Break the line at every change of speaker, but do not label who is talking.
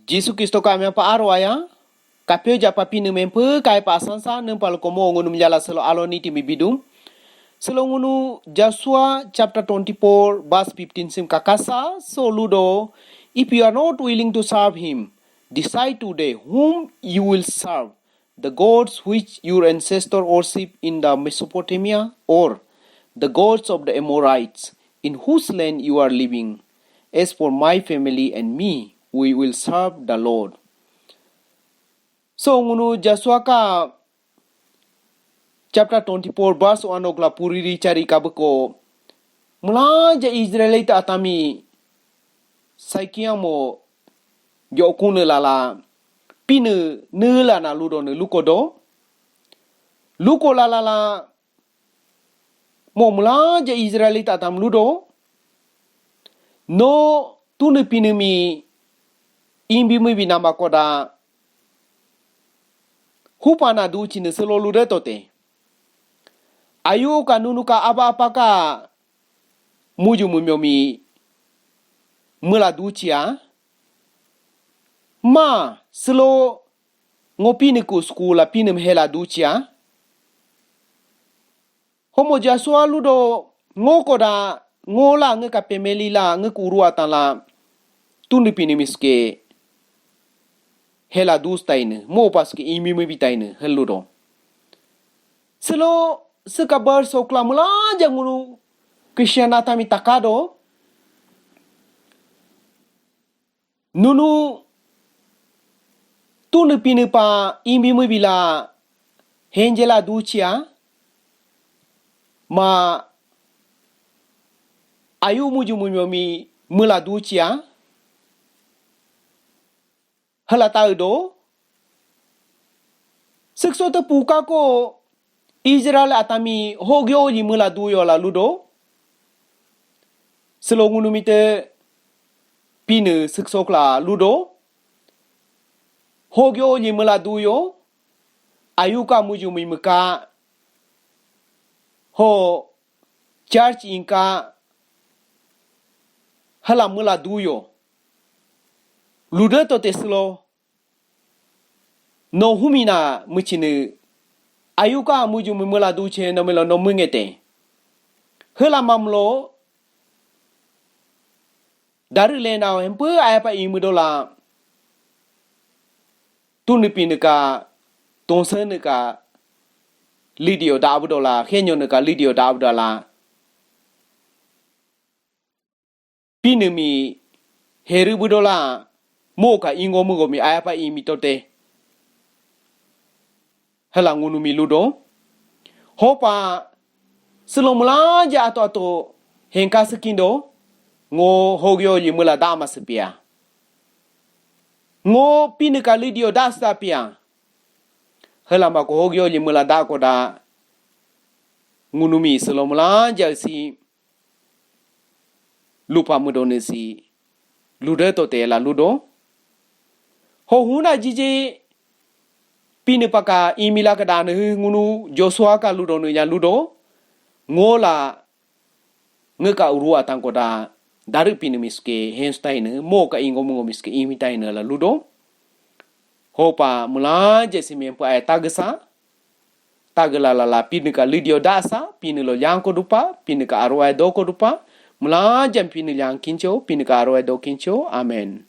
Jesu Kristo kami apa arwaya kapio japa pinu mempe kai pa sansa nempal komo ngunu menjala selo aloni timi bidum selo ngunu Joshua chapter 24 verse 15 sim kakasa so ludo if you are not willing to serve him decide today whom you will serve the gods which your ancestor worship in the Mesopotamia or the gods of the Amorites in whose land you are living. As for my family and me, we will serve the Lord. So ngunu Joshua ka chapter 24 verse 1 ogla puriri cari kabeko mula ja Israelita atami saikiamo yokune lala pine nela na ludo ne lukodo luko lala mo mula ja Israelita atam ludo no tune pine mi imbi mi binama koda hupana du chine selo lude tote ayu ka nunu ka apa ka muju mumyomi mula ducia ma selo ngopini ku skula pinem hela ducia homo Joshua ludo ngokoda ngola nge ka pemeli la nge kurua tala tuni pini miske hela dustaine mo paske imi mi bitaine heludo selo sekabar sokla mula jangunu Krisyanata mi takado nunu tuni pini pa imi mi bila henjela ducia ma ayu muju mumyomi mula ducia hala taudo sekso te puka ko Israel atami hogyo yi mula duyo la ludo selongunu mite pine seksok la ludo hogyo yi mula duyo ayuka muju mimka ho church inka hala mula duyo ludo to teslo no humina muchine ayuka muju mula duche no melo no mungete hala mamlo dari lena empe ayapa imudola tunipinika tonsenika lidio dabudola henyonika lidio dabudola pinemi heribudola moka ingomugomi ayapa imitote hala ngunu mi ludo hopa selomla ja ato henka sekindo ngo hogyo yi mula dama sepia ngo pinika lidio dasta pia hala ma ko hogyo yi mula da ko da ngunu mi selomla ja si lupa mudonesi ludo to te la ludo ho huna jije pini paka imila ka dan ngunu Joshua ka ludo no ya ludo ngola ngeka urua tangkoda dari pini miske henstein mo ka ingo mo miske imitain la ludo hopa mula je simempo ay tagsa tagla la pini ka lidio dasa pini lo yang ko dupa pini ka arwa do ko dupa mula jam pini yang kincho pini ka arwa do kincho amen